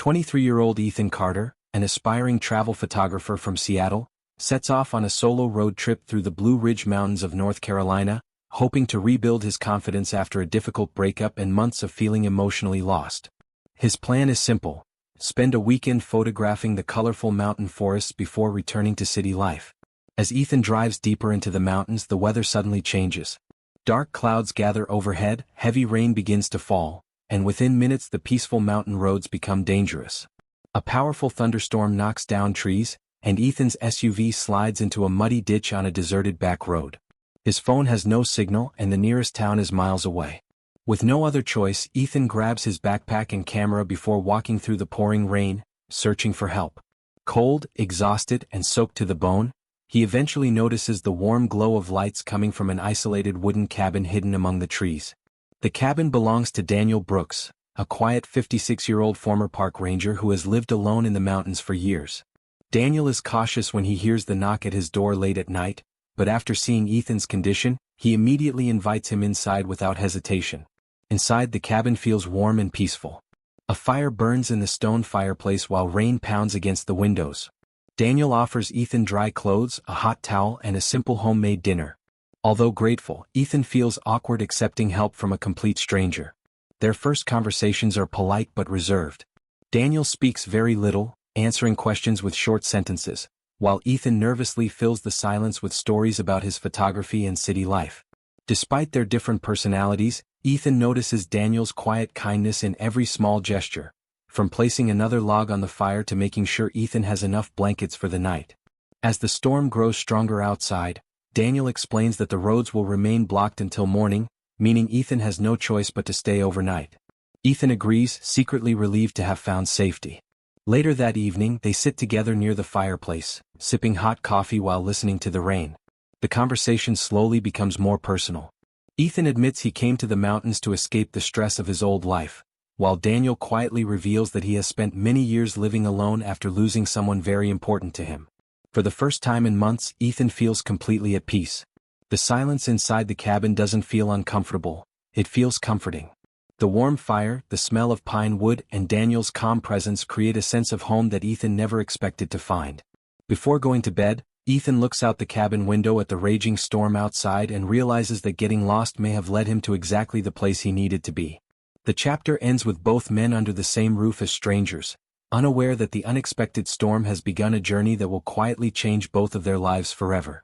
23-year-old Ethan Carter, an aspiring travel photographer from Seattle, sets off on a solo road trip through the Blue Ridge Mountains of North Carolina, hoping to rebuild his confidence after a difficult breakup and months of feeling emotionally lost. His plan is simple: spend a weekend photographing the colorful mountain forests before returning to city life. As Ethan drives deeper into the mountains, the weather suddenly changes. Dark clouds gather overhead, heavy rain begins to fall, and within minutes the peaceful mountain roads become dangerous. A powerful thunderstorm knocks down trees, and Ethan's SUV slides into a muddy ditch on a deserted back road. His phone has no signal and the nearest town is miles away. With no other choice, Ethan grabs his backpack and camera before walking through the pouring rain, searching for help. Cold, exhausted, and soaked to the bone, he eventually notices the warm glow of lights coming from an isolated wooden cabin hidden among the trees. The cabin belongs to Daniel Brooks, a quiet 56-year-old former park ranger who has lived alone in the mountains for years. Daniel is cautious when he hears the knock at his door late at night, but after seeing Ethan's condition, he immediately invites him inside without hesitation. Inside, the cabin feels warm and peaceful. A fire burns in the stone fireplace while rain pounds against the windows. Daniel offers Ethan dry clothes, a hot towel, and a simple homemade dinner. Although grateful, Ethan feels awkward accepting help from a complete stranger. Their first conversations are polite but reserved. Daniel speaks very little, answering questions with short sentences, while Ethan nervously fills the silence with stories about his photography and city life. Despite their different personalities, Ethan notices Daniel's quiet kindness in every small gesture, from placing another log on the fire to making sure Ethan has enough blankets for the night. As the storm grows stronger outside, Daniel explains that the roads will remain blocked until morning, meaning Ethan has no choice but to stay overnight. Ethan agrees, secretly relieved to have found safety. Later that evening, they sit together near the fireplace, sipping hot coffee while listening to the rain. The conversation slowly becomes more personal. Ethan admits he came to the mountains to escape the stress of his old life, while Daniel quietly reveals that he has spent many years living alone after losing someone very important to him. For the first time in months, Ethan feels completely at peace. The silence inside the cabin doesn't feel uncomfortable, it feels comforting. The warm fire, the smell of pine wood, and Daniel's calm presence create a sense of home that Ethan never expected to find. Before going to bed, Ethan looks out the cabin window at the raging storm outside and realizes that getting lost may have led him to exactly the place he needed to be. The chapter ends with both men under the same roof as strangers, unaware that the unexpected storm has begun a journey that will quietly change both of their lives forever.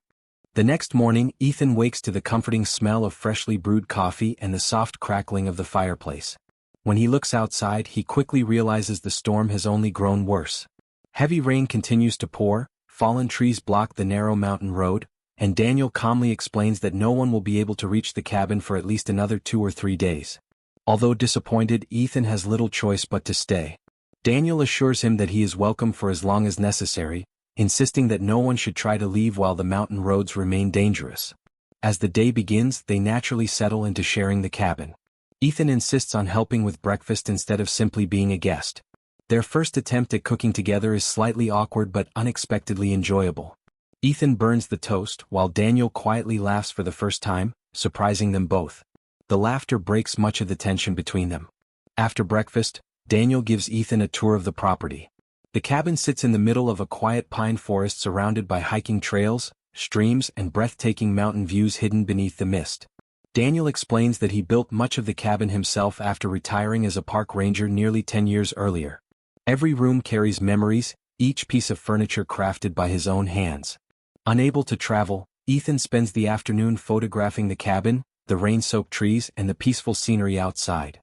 The next morning, Ethan wakes to the comforting smell of freshly brewed coffee and the soft crackling of the fireplace. When he looks outside, he quickly realizes the storm has only grown worse. Heavy rain continues to pour, fallen trees block the narrow mountain road, and Daniel calmly explains that no one will be able to reach the cabin for at least another 2 or 3 days. Although disappointed, Ethan has little choice but to stay. Daniel assures him that he is welcome for as long as necessary, insisting that no one should try to leave while the mountain roads remain dangerous. As the day begins, they naturally settle into sharing the cabin. Ethan insists on helping with breakfast instead of simply being a guest. Their first attempt at cooking together is slightly awkward but unexpectedly enjoyable. Ethan burns the toast while Daniel quietly laughs for the first time, surprising them both. The laughter breaks much of the tension between them. After breakfast, Daniel gives Ethan a tour of the property. The cabin sits in the middle of a quiet pine forest surrounded by hiking trails, streams, and breathtaking mountain views hidden beneath the mist. Daniel explains that he built much of the cabin himself after retiring as a park ranger nearly 10 years earlier. Every room carries memories, each piece of furniture crafted by his own hands. Unable to travel, Ethan spends the afternoon photographing the cabin, the rain-soaked trees, and the peaceful scenery outside.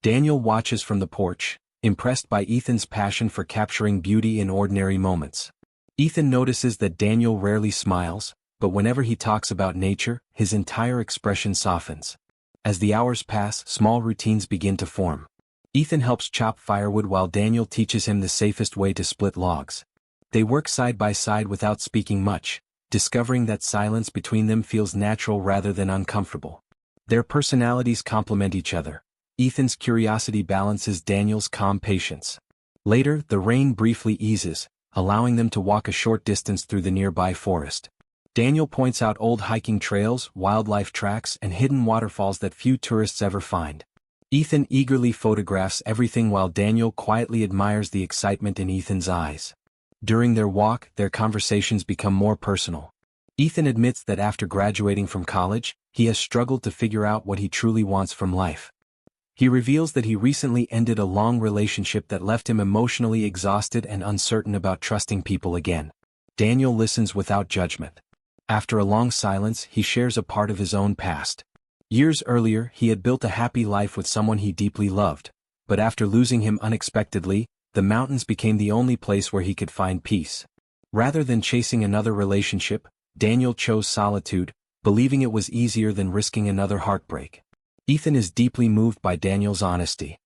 Daniel watches from the porch, impressed by Ethan's passion for capturing beauty in ordinary moments. Ethan notices that Daniel rarely smiles, but whenever he talks about nature, his entire expression softens. As the hours pass, small routines begin to form. Ethan helps chop firewood while Daniel teaches him the safest way to split logs. They work side by side without speaking much, discovering that silence between them feels natural rather than uncomfortable. Their personalities complement each other. Ethan's curiosity balances Daniel's calm patience. Later, the rain briefly eases, allowing them to walk a short distance through the nearby forest. Daniel points out old hiking trails, wildlife tracks, and hidden waterfalls that few tourists ever find. Ethan eagerly photographs everything while Daniel quietly admires the excitement in Ethan's eyes. During their walk, their conversations become more personal. Ethan admits that after graduating from college, he has struggled to figure out what he truly wants from life. He reveals that he recently ended a long relationship that left him emotionally exhausted and uncertain about trusting people again. Daniel listens without judgment. After a long silence, he shares a part of his own past. Years earlier, he had built a happy life with someone he deeply loved, but after losing him unexpectedly, the mountains became the only place where he could find peace. Rather than chasing another relationship, Daniel chose solitude, believing it was easier than risking another heartbreak. Ethan is deeply moved by Daniel's honesty.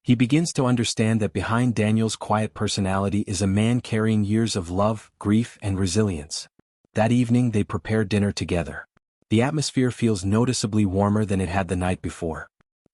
He begins to understand that behind Daniel's quiet personality is a man carrying years of love, grief, and resilience. That evening they prepare dinner together. The atmosphere feels noticeably warmer than it had the night before.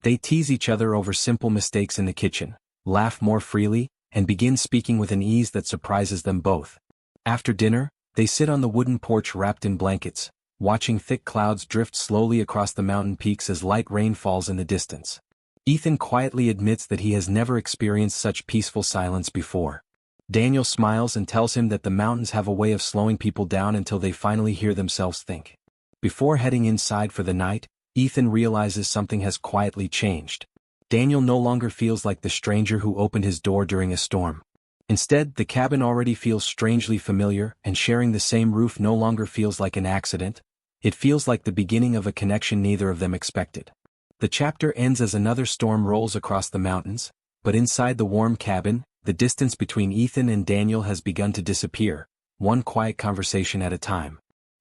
They tease each other over simple mistakes in the kitchen, laugh more freely, and begin speaking with an ease that surprises them both. After dinner, they sit on the wooden porch wrapped in blankets, watching thick clouds drift slowly across the mountain peaks as light rain falls in the distance. Ethan quietly admits that he has never experienced such peaceful silence before. Daniel smiles and tells him that the mountains have a way of slowing people down until they finally hear themselves think. Before heading inside for the night, Ethan realizes something has quietly changed. Daniel no longer feels like the stranger who opened his door during a storm. Instead, the cabin already feels strangely familiar, and sharing the same roof no longer feels like an accident. It feels like the beginning of a connection neither of them expected. The chapter ends as another storm rolls across the mountains, but inside the warm cabin, the distance between Ethan and Daniel has begun to disappear, one quiet conversation at a time.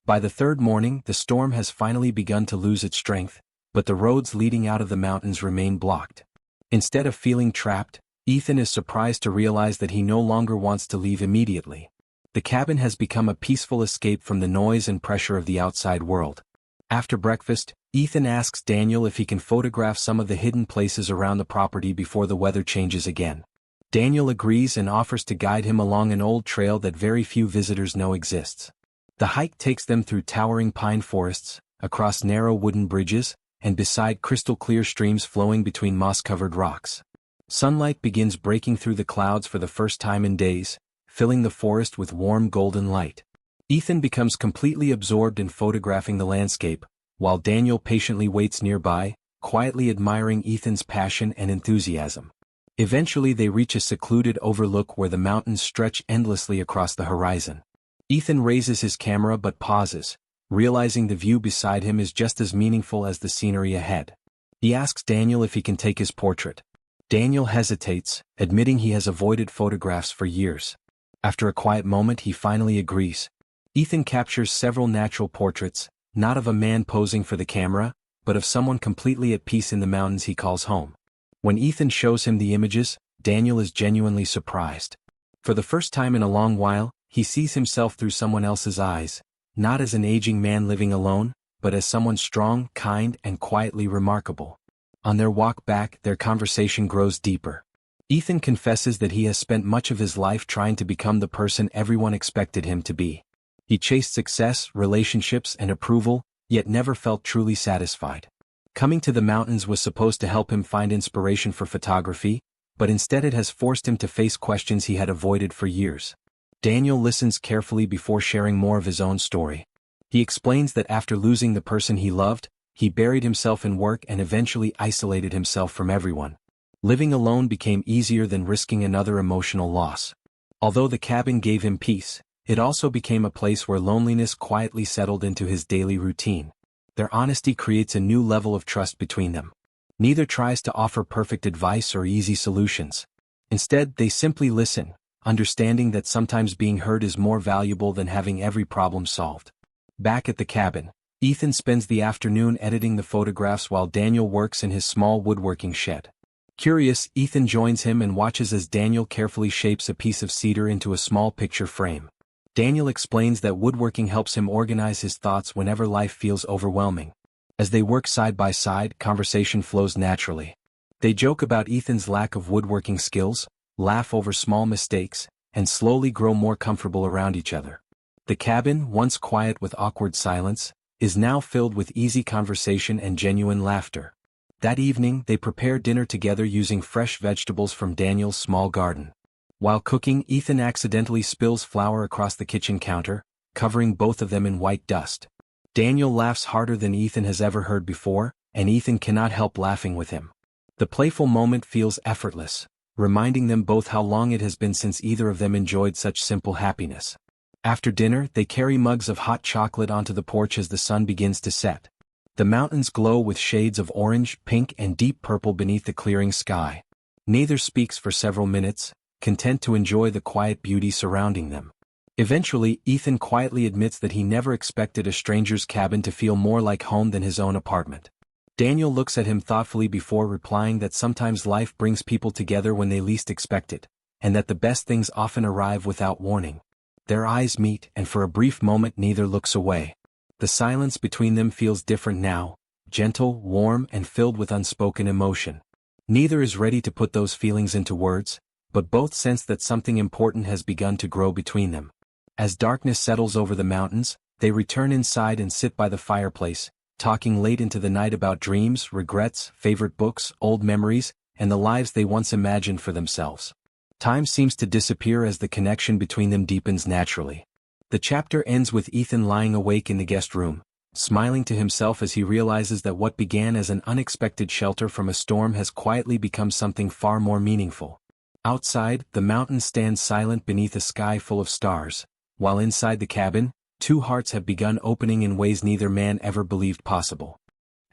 By the third morning, the storm has finally begun to lose its strength, but the roads leading out of the mountains remain blocked. Instead of feeling trapped, Ethan is surprised to realize that he no longer wants to leave immediately. The cabin has become a peaceful escape from the noise and pressure of the outside world. After breakfast, Ethan asks Daniel if he can photograph some of the hidden places around the property before the weather changes again. Daniel agrees and offers to guide him along an old trail that very few visitors know exists. The hike takes them through towering pine forests, across narrow wooden bridges, and beside crystal-clear streams flowing between moss-covered rocks. Sunlight begins breaking through the clouds for the first time in days, filling the forest with warm golden light. Ethan becomes completely absorbed in photographing the landscape, while Daniel patiently waits nearby, quietly admiring Ethan's passion and enthusiasm. Eventually they reach a secluded overlook where the mountains stretch endlessly across the horizon. Ethan raises his camera but pauses, realizing the view beside him is just as meaningful as the scenery ahead. He asks Daniel if he can take his portrait. Daniel hesitates, admitting he has avoided photographs for years. After a quiet moment he finally agrees. Ethan captures several natural portraits, not of a man posing for the camera, but of someone completely at peace in the mountains he calls home. When Ethan shows him the images, Daniel is genuinely surprised. For the first time in a long while, he sees himself through someone else's eyes, not as an aging man living alone, but as someone strong, kind, and quietly remarkable. On their walk back, their conversation grows deeper. Ethan confesses that he has spent much of his life trying to become the person everyone expected him to be. He chased success, relationships, and approval, yet never felt truly satisfied. Coming to the mountains was supposed to help him find inspiration for photography, but instead it has forced him to face questions he had avoided for years. Daniel listens carefully before sharing more of his own story. He explains that after losing the person he loved, he buried himself in work and eventually isolated himself from everyone. Living alone became easier than risking another emotional loss. Although the cabin gave him peace, it also became a place where loneliness quietly settled into his daily routine. Their honesty creates a new level of trust between them. Neither tries to offer perfect advice or easy solutions. Instead, they simply listen, understanding that sometimes being heard is more valuable than having every problem solved. Back at the cabin, Ethan spends the afternoon editing the photographs while Daniel works in his small woodworking shed. Curious, Ethan joins him and watches as Daniel carefully shapes a piece of cedar into a small picture frame. Daniel explains that woodworking helps him organize his thoughts whenever life feels overwhelming. As they work side by side, conversation flows naturally. They joke about Ethan's lack of woodworking skills, laugh over small mistakes, and slowly grow more comfortable around each other. The cabin, once quiet with awkward silence, is now filled with easy conversation and genuine laughter. That evening, they prepare dinner together using fresh vegetables from Daniel's small garden. While cooking, Ethan accidentally spills flour across the kitchen counter, covering both of them in white dust. Daniel laughs harder than Ethan has ever heard before, and Ethan cannot help laughing with him. The playful moment feels effortless, reminding them both how long it has been since either of them enjoyed such simple happiness. After dinner, they carry mugs of hot chocolate onto the porch as the sun begins to set. The mountains glow with shades of orange, pink, and deep purple beneath the clearing sky. Neither speaks for several minutes, content to enjoy the quiet beauty surrounding them. Eventually, Ethan quietly admits that he never expected a stranger's cabin to feel more like home than his own apartment. Daniel looks at him thoughtfully before replying that sometimes life brings people together when they least expect it, and that the best things often arrive without warning. Their eyes meet, and for a brief moment neither looks away. The silence between them feels different now, gentle, warm, and filled with unspoken emotion. Neither is ready to put those feelings into words, but both sense that something important has begun to grow between them. As darkness settles over the mountains, they return inside and sit by the fireplace, talking late into the night about dreams, regrets, favorite books, old memories, and the lives they once imagined for themselves. Time seems to disappear as the connection between them deepens naturally. The chapter ends with Ethan lying awake in the guest room, smiling to himself as he realizes that what began as an unexpected shelter from a storm has quietly become something far more meaningful. Outside, the mountains stand silent beneath a sky full of stars, while inside the cabin, two hearts have begun opening in ways neither man ever believed possible.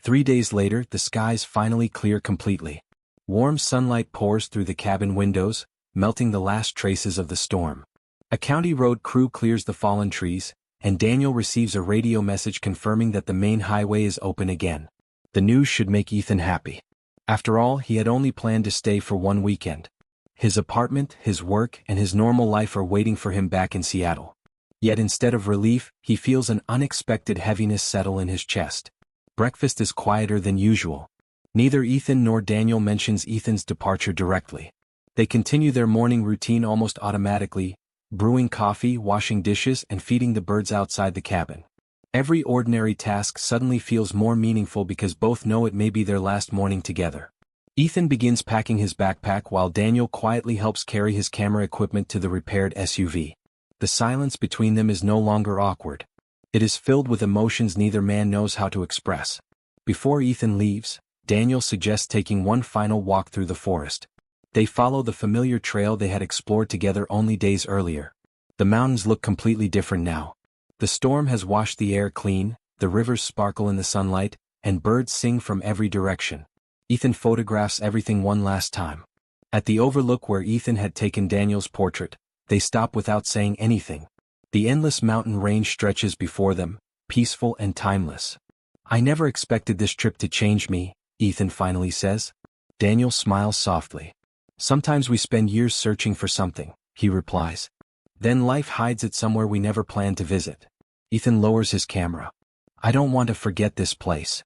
3 days later, the skies finally clear completely. Warm sunlight pours through the cabin windows, melting the last traces of the storm. A county road crew clears the fallen trees, and Daniel receives a radio message confirming that the main highway is open again. The news should make Ethan happy. After all, he had only planned to stay for one weekend. His apartment, his work, and his normal life are waiting for him back in Seattle. Yet instead of relief, he feels an unexpected heaviness settle in his chest. Breakfast is quieter than usual. Neither Ethan nor Daniel mentions Ethan's departure directly. They continue their morning routine almost automatically, brewing coffee, washing dishes, and feeding the birds outside the cabin. Every ordinary task suddenly feels more meaningful because both know it may be their last morning together. Ethan begins packing his backpack while Daniel quietly helps carry his camera equipment to the repaired SUV. The silence between them is no longer awkward. It is filled with emotions neither man knows how to express. Before Ethan leaves, Daniel suggests taking one final walk through the forest. They follow the familiar trail they had explored together only days earlier. The mountains look completely different now. The storm has washed the air clean, the rivers sparkle in the sunlight, and birds sing from every direction. Ethan photographs everything one last time. At the overlook where Ethan had taken Daniel's portrait, they stop without saying anything. The endless mountain range stretches before them, peaceful and timeless. "I never expected this trip to change me," Ethan finally says. Daniel smiles softly. "Sometimes we spend years searching for something," he replies. "Then life hides it somewhere we never planned to visit." Ethan lowers his camera. "I don't want to forget this place."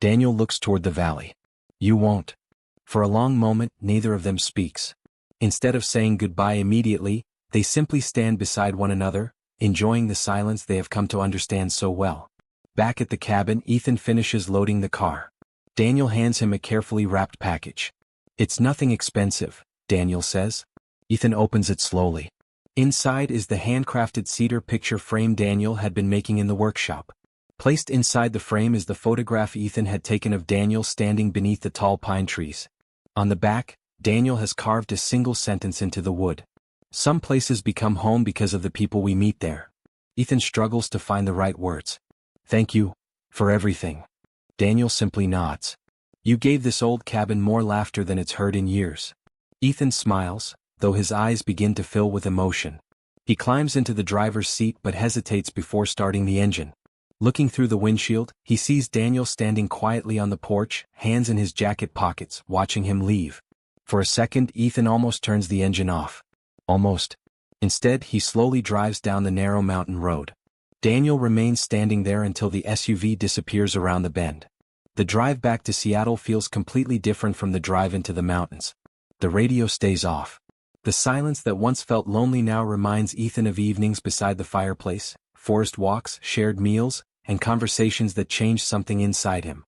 Daniel looks toward the valley. "You won't." For a long moment, neither of them speaks. Instead of saying goodbye immediately, they simply stand beside one another, enjoying the silence they have come to understand so well. Back at the cabin, Ethan finishes loading the car. Daniel hands him a carefully wrapped package. "It's nothing expensive," Daniel says. Ethan opens it slowly. Inside is the handcrafted cedar picture frame Daniel had been making in the workshop. Placed inside the frame is the photograph Ethan had taken of Daniel standing beneath the tall pine trees. On the back, Daniel has carved a single sentence into the wood. "Some places become home because of the people we meet there." Ethan struggles to find the right words. "Thank you for everything." Daniel simply nods. "You gave this old cabin more laughter than it's heard in years." Ethan smiles, though his eyes begin to fill with emotion. He climbs into the driver's seat but hesitates before starting the engine. Looking through the windshield, he sees Daniel standing quietly on the porch, hands in his jacket pockets, watching him leave. For a second, Ethan almost turns the engine off. Almost. Instead, he slowly drives down the narrow mountain road. Daniel remains standing there until the SUV disappears around the bend. The drive back to Seattle feels completely different from the drive into the mountains. The radio stays off. The silence that once felt lonely now reminds Ethan of evenings beside the fireplace, forest walks, shared meals, and conversations that changed something inside him.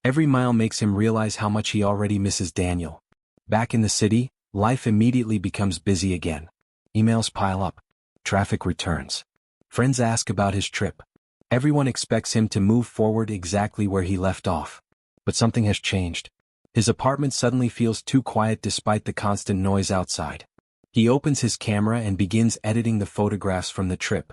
Every mile makes him realize how much he already misses Daniel. Back in the city, life immediately becomes busy again. Emails pile up. Traffic returns. Friends ask about his trip. Everyone expects him to move forward exactly where he left off. But something has changed. His apartment suddenly feels too quiet despite the constant noise outside. He opens his camera and begins editing the photographs from the trip.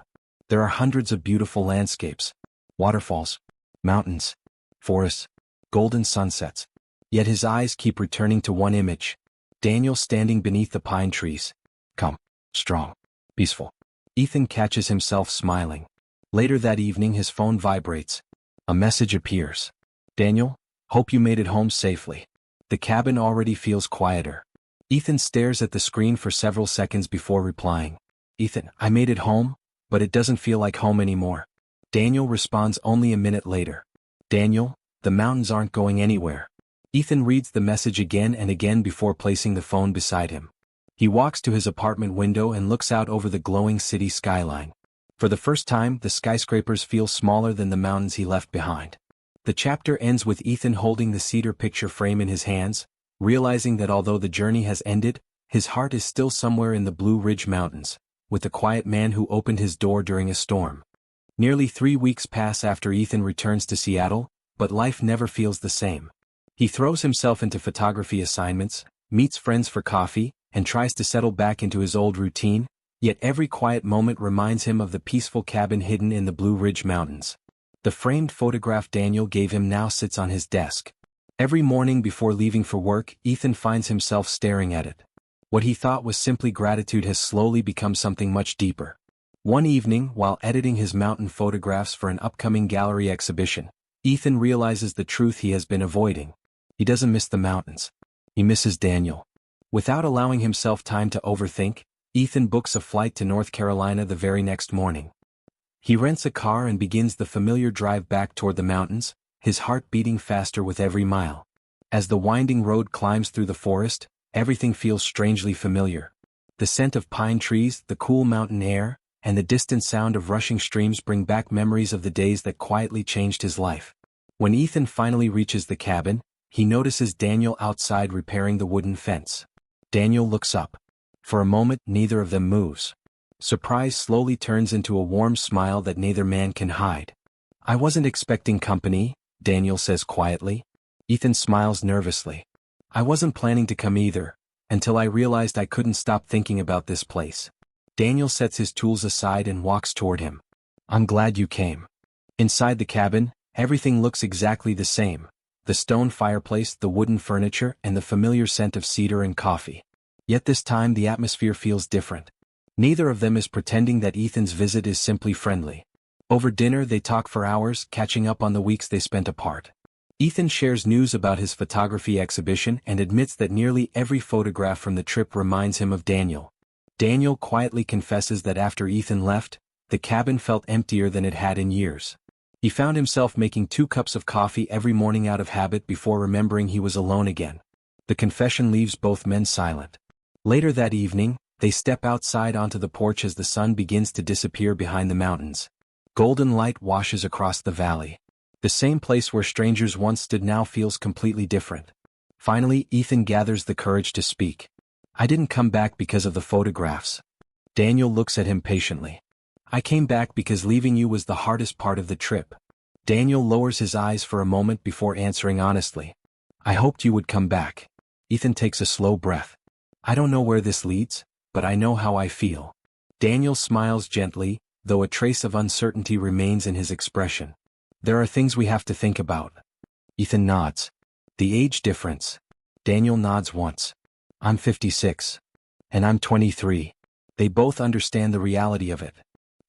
There are hundreds of beautiful landscapes. Waterfalls, mountains, forests, golden sunsets. Yet his eyes keep returning to one image. Daniel standing beneath the pine trees. Calm, strong, peaceful. Ethan catches himself smiling. Later that evening his phone vibrates. A message appears. Daniel, hope you made it home safely. The cabin already feels quieter. Ethan stares at the screen for several seconds before replying. Ethan, I made it home, but it doesn't feel like home anymore. Daniel responds only a minute later. Daniel, the mountains aren't going anywhere. Ethan reads the message again and again before placing the phone beside him. He walks to his apartment window and looks out over the glowing city skyline. For the first time, the skyscrapers feel smaller than the mountains he left behind. The chapter ends with Ethan holding the cedar picture frame in his hands, realizing that although the journey has ended, his heart is still somewhere in the Blue Ridge Mountains, with the quiet man who opened his door during a storm. Nearly 3 weeks pass after Ethan returns to Seattle, but life never feels the same. He throws himself into photography assignments, meets friends for coffee, and tries to settle back into his old routine, yet every quiet moment reminds him of the peaceful cabin hidden in the Blue Ridge Mountains. The framed photograph Daniel gave him now sits on his desk. Every morning before leaving for work, Ethan finds himself staring at it. What he thought was simply gratitude has slowly become something much deeper. One evening, while editing his mountain photographs for an upcoming gallery exhibition, Ethan realizes the truth he has been avoiding. He doesn't miss the mountains. He misses Daniel. Without allowing himself time to overthink, Ethan books a flight to North Carolina the very next morning. He rents a car and begins the familiar drive back toward the mountains, his heart beating faster with every mile. As the winding road climbs through the forest, everything feels strangely familiar. The scent of pine trees, the cool mountain air, and the distant sound of rushing streams bring back memories of the days that quietly changed his life. When Ethan finally reaches the cabin, he notices Daniel outside repairing the wooden fence. Daniel looks up. For a moment, neither of them moves. Surprise slowly turns into a warm smile that neither man can hide. I wasn't expecting company, Daniel says quietly. Ethan smiles nervously. I wasn't planning to come either, until I realized I couldn't stop thinking about this place. Daniel sets his tools aside and walks toward him. I'm glad you came. Inside the cabin, everything looks exactly the same. The stone fireplace, the wooden furniture, and the familiar scent of cedar and coffee. Yet this time the atmosphere feels different. Neither of them is pretending that Ethan's visit is simply friendly. Over dinner they talk for hours, catching up on the weeks they spent apart. Ethan shares news about his photography exhibition and admits that nearly every photograph from the trip reminds him of Daniel. Daniel quietly confesses that after Ethan left, the cabin felt emptier than it had in years. He found himself making 2 cups of coffee every morning out of habit before remembering he was alone again. The confession leaves both men silent. Later that evening, they step outside onto the porch as the sun begins to disappear behind the mountains. Golden light washes across the valley. The same place where strangers once stood now feels completely different. Finally, Ethan gathers the courage to speak. I didn't come back because of the photographs. Daniel looks at him patiently. I came back because leaving you was the hardest part of the trip. Daniel lowers his eyes for a moment before answering honestly. I hoped you would come back. Ethan takes a slow breath. I don't know where this leads, but I know how I feel. Daniel smiles gently, though a trace of uncertainty remains in his expression. There are things we have to think about. Ethan nods. The age difference. Daniel nods once. I'm 56. And I'm 23. They both understand the reality of it.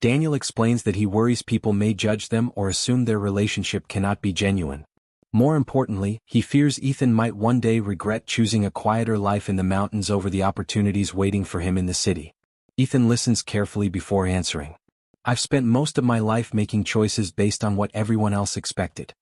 Daniel explains that he worries people may judge them or assume their relationship cannot be genuine. More importantly, he fears Ethan might one day regret choosing a quieter life in the mountains over the opportunities waiting for him in the city. Ethan listens carefully before answering. I've spent most of my life making choices based on what everyone else expected.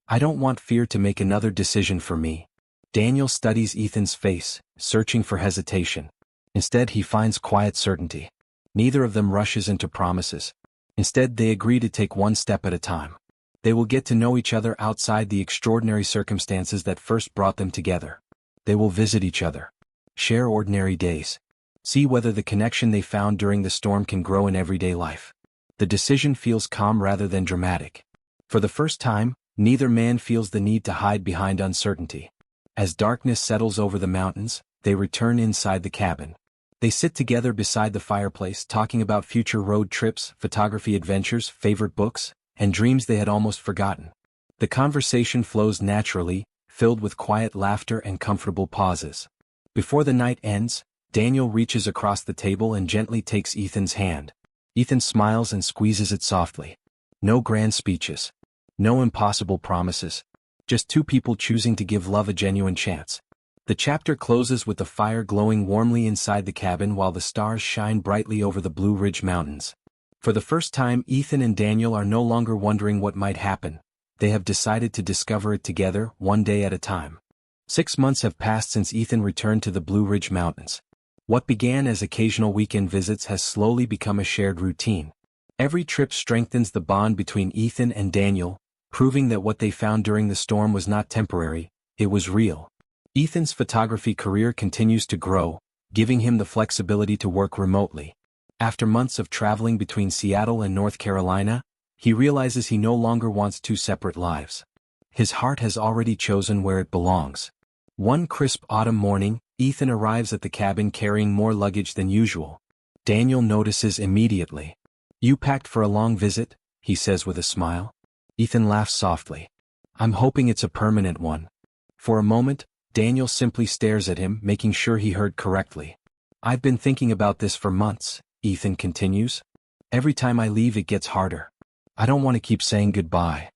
I don't want fear to make another decision for me. Daniel studies Ethan's face, searching for hesitation. Instead, he finds quiet certainty. Neither of them rushes into promises. Instead, they agree to take one step at a time. They will get to know each other outside the extraordinary circumstances that first brought them together. They will visit each other, share ordinary days, see whether the connection they found during the storm can grow in everyday life. The decision feels calm rather than dramatic. For the first time, neither man feels the need to hide behind uncertainty. As darkness settles over the mountains, they return inside the cabin. They sit together beside the fireplace talking about future road trips, photography adventures, favorite books, and dreams they had almost forgotten. The conversation flows naturally, filled with quiet laughter and comfortable pauses. Before the night ends, Daniel reaches across the table and gently takes Ethan's hand. Ethan smiles and squeezes it softly. No grand speeches. No impossible promises. Just two people choosing to give love a genuine chance. The chapter closes with the fire glowing warmly inside the cabin while the stars shine brightly over the Blue Ridge Mountains. For the first time, Ethan and Daniel are no longer wondering what might happen. They have decided to discover it together, one day at a time. 6 months have passed since Ethan returned to the Blue Ridge Mountains. What began as occasional weekend visits has slowly become a shared routine. Every trip strengthens the bond between Ethan and Daniel, proving that what they found during the storm was not temporary, it was real. Ethan's photography career continues to grow, giving him the flexibility to work remotely. After months of traveling between Seattle and North Carolina, he realizes he no longer wants two separate lives. His heart has already chosen where it belongs. One crisp autumn morning, Ethan arrives at the cabin carrying more luggage than usual. Daniel notices immediately. "You packed for a long visit?" he says with a smile. Ethan laughs softly. "I'm hoping it's a permanent one." For a moment, Daniel simply stares at him, making sure he heard correctly. "I've been thinking about this for months," Ethan continues. "Every time I leave it gets harder. I don't want to keep saying goodbye."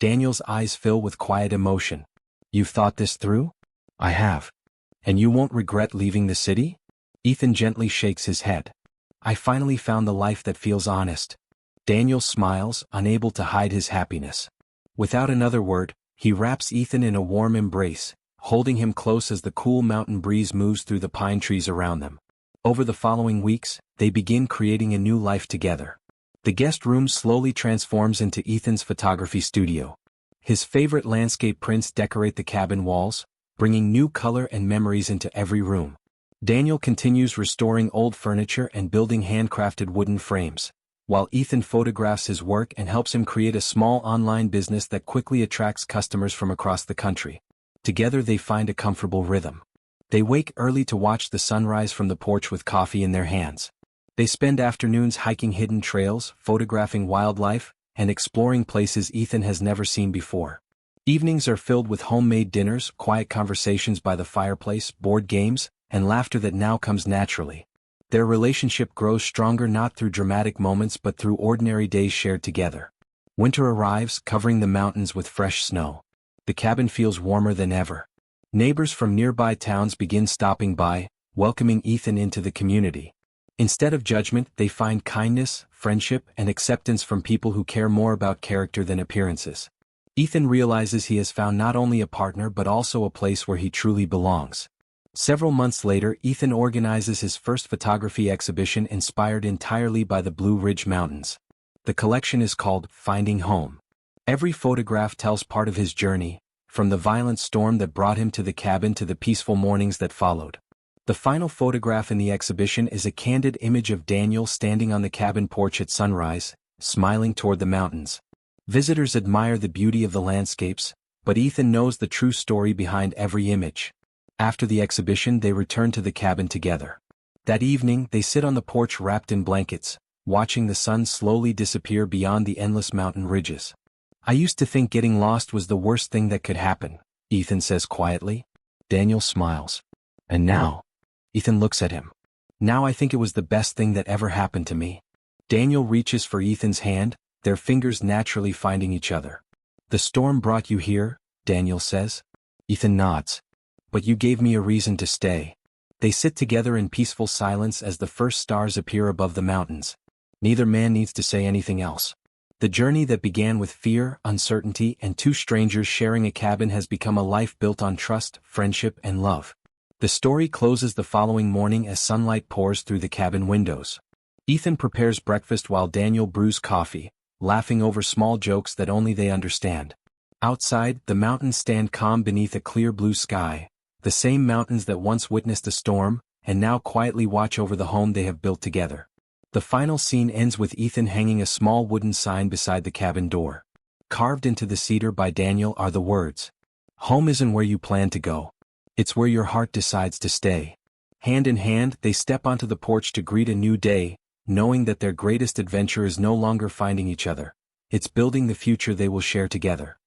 Daniel's eyes fill with quiet emotion. "You've thought this through?" "I have." "And you won't regret leaving the city?" Ethan gently shakes his head. "I finally found the life that feels honest." Daniel smiles, unable to hide his happiness. Without another word, he wraps Ethan in a warm embrace, holding him close as the cool mountain breeze moves through the pine trees around them. Over the following weeks, they begin creating a new life together. The guest room slowly transforms into Ethan's photography studio. His favorite landscape prints decorate the cabin walls, bringing new color and memories into every room. Daniel continues restoring old furniture and building handcrafted wooden frames, while Ethan photographs his work and helps him create a small online business that quickly attracts customers from across the country. Together they find a comfortable rhythm. They wake early to watch the sunrise from the porch with coffee in their hands. They spend afternoons hiking hidden trails, photographing wildlife, and exploring places Ethan has never seen before. Evenings are filled with homemade dinners, quiet conversations by the fireplace, board games, and laughter that now comes naturally. Their relationship grows stronger not through dramatic moments but through ordinary days shared together. Winter arrives, covering the mountains with fresh snow. The cabin feels warmer than ever. Neighbors from nearby towns begin stopping by, welcoming Ethan into the community. Instead of judgment, they find kindness, friendship, and acceptance from people who care more about character than appearances. Ethan realizes he has found not only a partner but also a place where he truly belongs. Several months later, Ethan organizes his first photography exhibition inspired entirely by the Blue Ridge Mountains. The collection is called Finding Home. Every photograph tells part of his journey, from the violent storm that brought him to the cabin to the peaceful mornings that followed. The final photograph in the exhibition is a candid image of Daniel standing on the cabin porch at sunrise, smiling toward the mountains. Visitors admire the beauty of the landscapes, but Ethan knows the true story behind every image. After the exhibition, they return to the cabin together. That evening, they sit on the porch wrapped in blankets, watching the sun slowly disappear beyond the endless mountain ridges. "I used to think getting lost was the worst thing that could happen," Ethan says quietly. Daniel smiles. "And now?" Ethan looks at him. "Now I think it was the best thing that ever happened to me." Daniel reaches for Ethan's hand, their fingers naturally finding each other. "The storm brought you here," Daniel says. Ethan nods. "But you gave me a reason to stay." They sit together in peaceful silence as the first stars appear above the mountains. Neither man needs to say anything else. The journey that began with fear, uncertainty, and two strangers sharing a cabin has become a life built on trust, friendship, and love. The story closes the following morning as sunlight pours through the cabin windows. Ethan prepares breakfast while Daniel brews coffee, laughing over small jokes that only they understand. Outside, the mountains stand calm beneath a clear blue sky, the same mountains that once witnessed a storm, and now quietly watch over the home they have built together. The final scene ends with Ethan hanging a small wooden sign beside the cabin door. Carved into the cedar by Daniel are the words, "Home isn't where you plan to go. It's where your heart decides to stay." Hand in hand, they step onto the porch to greet a new day, knowing that their greatest adventure is no longer finding each other. It's building the future they will share together.